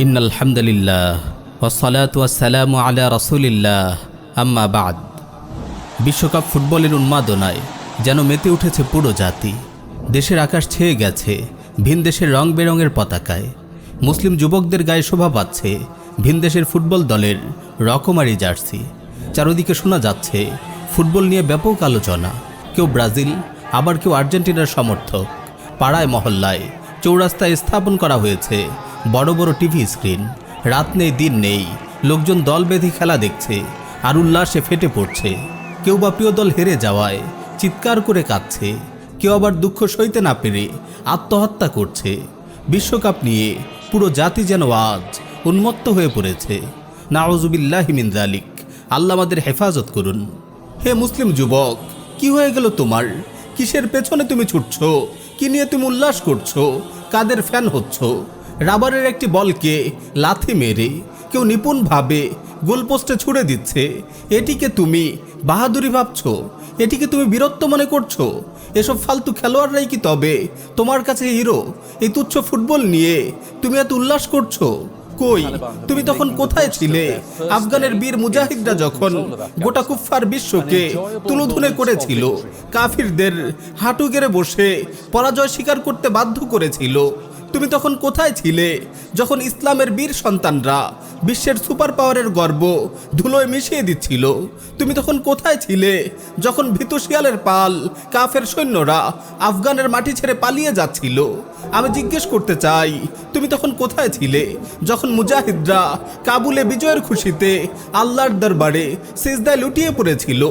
ইন্নাল হামদুলিল্লাহ ওয়াসসালাতু ওয়াসসালামু আলা রাসূলিল্লাহ আম্মা বাদ। বিশ্বকাপ ফুটবলের উন্মাদনায় যেন মেতে উঠেছে পুরো জাতি। দেশের আকাশ ছেয়ে গেছে ভিন দেশের রং বেরঙের পতাকায়। মুসলিম যুবকদের গায়ে শোভা পাচ্ছে ভিন দেশের ফুটবল দলের রকমারি জার্সি। চারদিকে শোনা যাচ্ছে ফুটবল নিয়ে ব্যাপক আলোচনা। কেউ ব্রাজিল, আবার কেউ আর্জেন্টিনার সমর্থক। পাড়ায় মহল্লায় চৌরাস্তায় স্থাপন করা হয়েছে বড় বড় টিভি স্ক্রিন। রাত নেই দিন নেই, লোকজন দল বেঁধে খেলা দেখছে আর উল্লাসে ফেটে পড়ছে। কেউ বা প্রিয় দল হেরে যাওয়ায় চিৎকার করে কাঁদছে, কেউ আবার দুঃখ সইতে না পেরে আত্মহত্যা করছে। বিশ্বকাপ নিয়ে পুরো জাতি যেন আজ উন্মত্ত হয়ে পড়েছে। নাউজুবিল্লাহি মিন যালিক। আল্লাহ আমাদের হেফাজত করুন। হে মুসলিম যুবক, কি হয়ে গেল তোমার? কিসের পেছনে তুমি ছুটছো? কি নিয়ে তুমি উল্লাস করছো? কাদের ফ্যান হচ্ছ? রাবারের একটি বলকে লাথি মেরে কেউ নিপুণভাবে গোলপোস্টে ছুড়ে দিচ্ছে, এটিকে তুমি বাহাদুরি ভাবছো? এটিকে তুমি বীরত্ব মনে করছো? এসব ফালতু খেলোয়াড়রাই কি তবে তোমার কাছে হিরো? এই তুচ্ছ ফুটবল নিয়ে তুমি এত উল্লাস করছো? কই, তুমি তখন কোথায় ছিলে? আফগানের বীর মুজাহিদরা যখন গোটা কুফফার বিশ্বকে তুলোধুনে করেছিল, কাফিরদের হাঁটু গেড়ে বসে পরাজয় স্বীকার করতে বাধ্য করেছিল, তুমি তখন কোথায় ছিলে? যখন ইসলামের বীর সন্তানরা বিশ্বের সুপার পাওয়ারের গর্ব ধুলোয় মিশিয়ে দিচ্ছিল, তুমি তখন কোথায় ছিলে? যখন ভীতু শিয়ালের পাল কাফের সৈন্যরা আফগানের মাটি ছেড়ে পালিয়ে যাচ্ছিল, আমি জিজ্ঞেস করতে চাই, তুমি তখন কোথায় ছিলে? যখন মুজাহিদরা কাবুলে বিজয়ের খুশিতে আল্লাহর দরবারে সিজদায় লুটিয়ে পড়েছিল,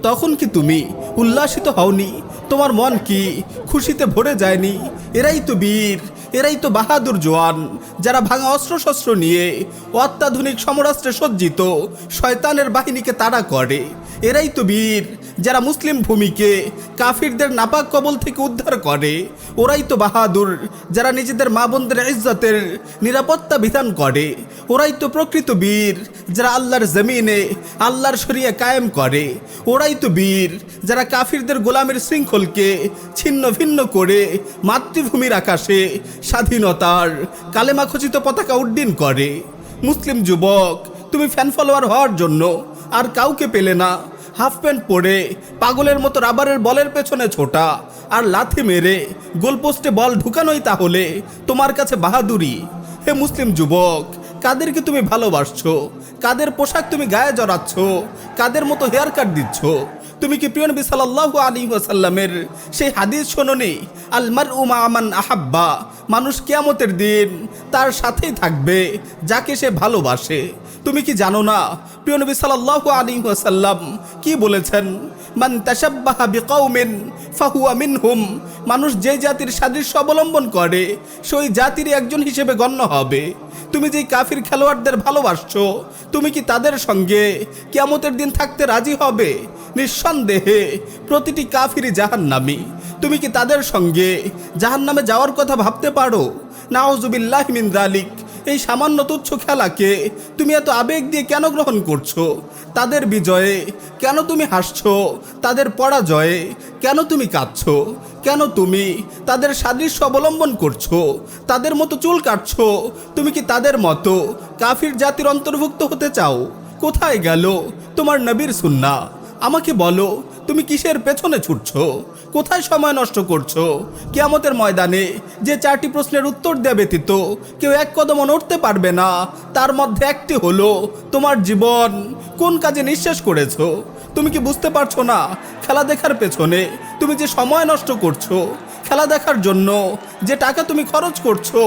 তখন কি তুমি উল্লাসিত হওনি? তোমার মন কি খুশিতে ভরে যায়নি? এরাই তো বীর, এরাই তো বাহাদুর জওয়ান, যারা ভাঙা অস্ত্রশস্ত্র নিয়ে অত্যাধুনিক সমরাস্ত্রে সজ্জিত শয়তানের বাহিনীকে তাড়া করে। এরাই তো বীর, যারা মুসলিম ভূমিকে কাফিরদের নাপাক কবল থেকে উদ্ধার করে। ওরাই তো বাহাদুর, যারা নিজেদের মা বোনদের ইজ্জতের নিরাপত্তা বিধান করে। ওরাই তো প্রকৃত বীর, যারা আল্লাহর জমিনে আল্লাহর শরিয়া কায়েম করে। ওরাই তো বীর, যারা কাফিরদের গোলামের শৃঙ্খলকে ছিন্ন ভিন্ন করে মাতৃভূমির আকাশে স্বাধীনতার কালেমা খচিত পতাকা উড্ডীন করে। মুসলিম যুবক, তুমি ফ্যান ফলোয়ার হওয়ার জন্য আর কাউকে পেলে না। হাফ প্যান্ট পরে পাগলের মতো রাবারের বলের পেছনে ছোটা আর লাথি মেরে গোলপোস্টে বল ঢুকানোই তাহলে তোমার কাছে বাহাদুরি? হে মুসলিম যুবক, কাদেরকে তুমি ভালোবাসছো? কাদের পোশাক তুমি গায়ে জড়াচ্ছ? কাদের মতো হেয়ার কাট দিচ্ছ? তুমি কি প্রিয় নবী সাল্লাল্লাহু আলাইহি ওয়াসাল্লামের সেই হাদিস শোনোনি, আল মারউ মা মান আহাব্বা? মানুষ কিয়ামতের দিন তার সাথেই থাকবে যাকে সে ভালোবাসে। তুমি কি জানো না প্রিয় নবী সাল্লাল্লাহু আলাইহি ওয়াসাল্লাম কি বলেছেন? মান তাশাব্বাহা বিকাউমিন ফাহুয়া মিনহুম। মানুষ যে জাতির সাদৃশ্য অবলম্বন করে সেই জাতির একজন হিসেবে গণ্য হবে। তুমি যেই কাফির খেলোয়াড়দের ভালোবাসছো, তুমি কি তাদের সঙ্গে কিয়ামতের দিন থাকতে রাজি হবে? নিঃসন্দেহে প্রতিটি কাফিরই জাহান্নামী। তুমি কি তাদের সঙ্গে জাহান্নামে যাওয়ার কথা ভাবতে পারো? নাউজুবিল্লাহি মিন যালিক। এই সামান্য তুচ্ছ খেলাকে তুমি এত আবেগ দিয়ে কেন গ্রহণ করছো? তাদের বিজয়ে কেন তুমি হাসছো? তাদের পরাজয়ে কেন তুমি কাঁদছো? কেন তুমি তাদের সাদৃশ্য অবলম্বন করছো? তাদের মতো চুল কাটছো? তুমি কি তাদের মতো কাফির জাতির অন্তর্ভুক্ত হতে চাও? কোথায় গেল তোমার নবীর সুন্নাহ? আমাকে বলো, তুমি কিসের পেছনে ছুটছো? কোথায় সময় নষ্ট করছো? কিয়ামতের ময়দানে যে 4টি প্রশ্নের উত্তর দেয়া ব্যতীত কেউ এক কদম নড়তে পারবে না, তার মধ্যে একটি হলো তোমার জীবন কোন কাজে নিঃশেষ করেছো। তুমি কি বুঝতে পারছো না খেলা দেখার পেছনে তুমি যে সময় নষ্ট করছো? খেলা দেখার জন্য যে টাকা তুমি খরচ করছো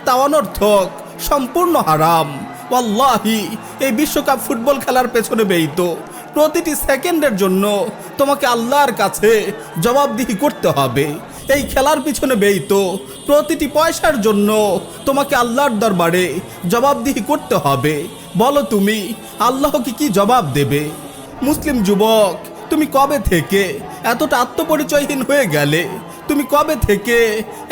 তা অনর্থক, সম্পূর্ণ হারাম। ওয়াল্লাহি, এই বিশ্বকাপ ফুটবল খেলার পেছনে ব্যয়িত প্রতিটি সেকেন্ডের জন্য তোমাকে আল্লাহর কাছে জবাবদিহি করতে হবে। এই খেলার পিছনে ব্যয়িত প্রতিটি পয়সার জন্য তোমাকে আল্লাহর দরবারে জবাবদিহি করতে হবে। বলো, তুমি আল্লাহকে কি জবাব দেবে? মুসলিম যুবক, তুমি কবে থেকে এতটা আত্মপরিচয়হীন হয়ে গেলে? তুমি কবে থেকে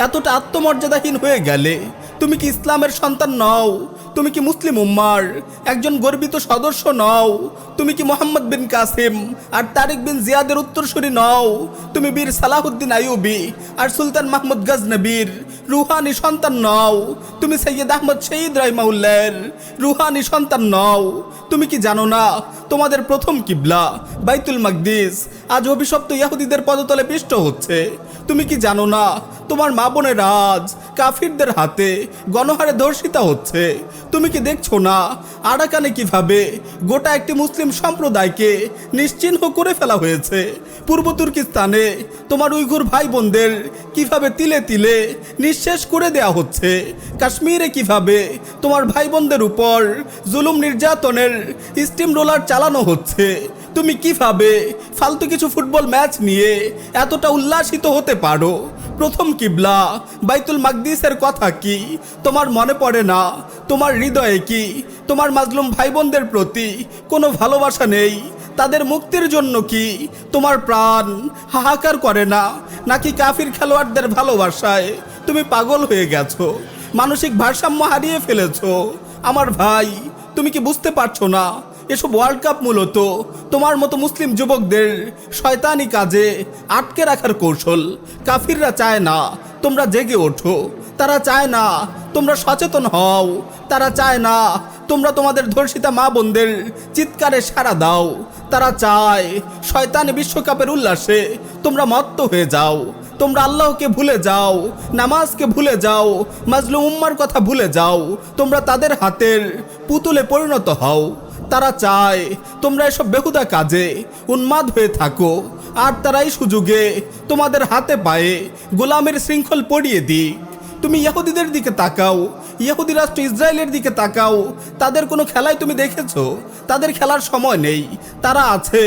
এতটা আত্মমর্যাদাহীন হয়ে গেলে? তুমি কি ইসলামের সন্তান নও? তুমি কি মুসলিম উম্মার একজন গর্বিত সদস্য নও? তুমি কি মোহাম্মদ বিন কাসিম আর তারিক বিন জিয়াদের উত্তরসূরি নও? তুমি বীর সালাহুদ্দিন আইয়ুবী আর সুলতান মাহমুদ গজনবীর রুহানি সন্তান নও? তুমি সৈয়দ আহমদ শহীদ রাহিমাহুল্লাহর রুহানি সন্তান নও? তুমি কি জানো না তোমাদের প্রথম কিবলা বাইতুল মাকদিস আজ অভিশপ্ত ইহুদিদের পদতলে পিষ্ট হচ্ছে? তুমি কি জানো না তোমার মা বোনের আজ কাফিরদের হাতে গণহারে ধর্ষিতা হচ্ছে? তুমি কি দেখছো না আরাকানে কিভাবে গোটা একটি মুসলিম সম্প্রদায়কে নিশ্চিহ্ন করে ফেলা হয়েছে? পূর্ব তুর্কিস্তানে তোমার উইঘুর ভাই বোনদের কিভাবে তিলে তিলে নিঃশেষ করে দেয়া হচ্ছে? কাশ্মীরে কিভাবে তোমার ভাই বোনদের উপর জুলুম নির্যাতনের স্টিম রোলার চালানো হচ্ছে? তুমি কিভাবে ফালতু কিছু ফুটবল ম্যাচ নিয়ে এতটা উল্লাসিত হতে পারো? প্রথম কিবলা বাইতুল মাকদিসের কথা কি তোমার মনে পড়ে না? তোমার হৃদয়ে কি তোমার মাজলুম ভাই বোনদের প্রতি কোনো ভালোবাসা নেই? তাদের মুক্তির জন্য কি তোমার প্রাণ হাহাকার করে না? নাকি কাফির খেলোয়াড়দের ভালোবাসায় তুমি পাগল হয়ে গেছো, মানসিক ভারসাম্য হারিয়ে ফেলেছো? আমার ভাই, তুমি কি বুঝতে পারছো না এসব ওয়ার্ল্ড কাপ মূলত তোমার মতো মুসলিম যুবকদের শয়তানি কাজে আটকে রাখার কৌশল? কাফিররা চায় না তোমরা জেগে ওঠো, তারা চায় না তোমরা সচেতন হও, তারা চায় না তোমরা তোমাদের ধর্ষিতা মা বোনদের চিৎকারে সাড়া দাও। তারা চায় শয়তানি বিশ্বকাপের উল্লাসে তোমরা মত্ত হয়ে যাও, তোমরা আল্লাহকে ভুলে যাও, নামাজকে ভুলে যাও, মাজলুম উম্মার কথা ভুলে যাও, তোমরা তাদের হাতের পুতুলে পরিণত হও। তারা চায় তোমরা এসব বেহুদা কাজে উন্মাদ হয়ে থাকো, আর তারাই সুযোগে তোমাদের হাতে পায়ে গোলামের শৃঙ্খল পরিয়ে দিক। তুমি ইহুদিদের দিকে তাকাও, ইহুদি রাষ্ট্র ইসরায়েলের দিকে তাকাও, তাদের কোনো খেলায় তুমি দেখেছো? তাদের খেলার সময় নেই। তারা আছে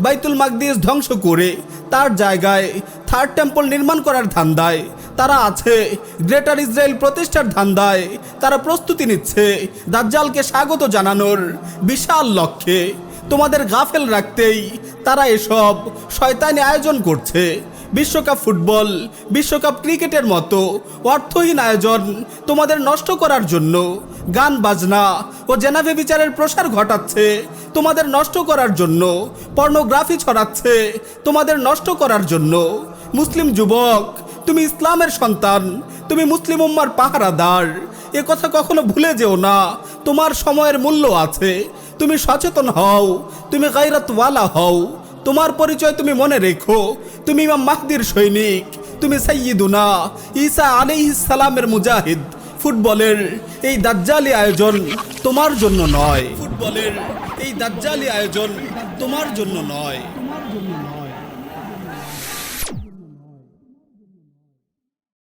বাইতুল মাকদিস ধ্বংস করে তার জায়গায় থার্ড টেম্পল নির্মাণ করার ধান্দায়। তারা আছে গ্রেটার ইসরায়েল প্রতিষ্ঠার ধান্দায়। তারা প্রস্তুতি নিচ্ছে দাজ্জালকে স্বাগত জানানোর বিশাল লক্ষ্যে। তোমাদের গাফেল রাখতেই তারা এসব শয়তানি আয়োজন করছে। বিশ্বকাপ ফুটবল, বিশ্বকাপ ক্রিকেটের মতো অর্থহীন আয়োজন তোমাদের নষ্ট করার জন্য। গান বাজনা ও জেনাভে বিচারের প্রসার ঘটাচ্ছে তোমাদের নষ্ট করার জন্য। পর্নোগ্রাফি ছড়াচ্ছে তোমাদের নষ্ট করার জন্য। মুসলিম যুবক, তুমি ইসলামের সন্তান, তুমি মুসলিম উম্মার পাহারাদার। এ কথা কখনো ভুলে যেও না। তোমার সময়ের মূল্য আছে। তুমি সচেতন হও, তুমি গায়রাতওয়ালা হও। তোমার পরিচয় তুমি মনে রেখো। তুমি ইমাম মাহদির সৈনিক, তুমি সাইয়্যিদুনা ঈসা আলাইহিস সালামের মুজাহিদ। ফুটবলের এই দাজ্জালি আয়োজন তোমার জন্য নয়। ফুটবলের এই দাজ্জালি আয়োজন তোমার জন্য নয়।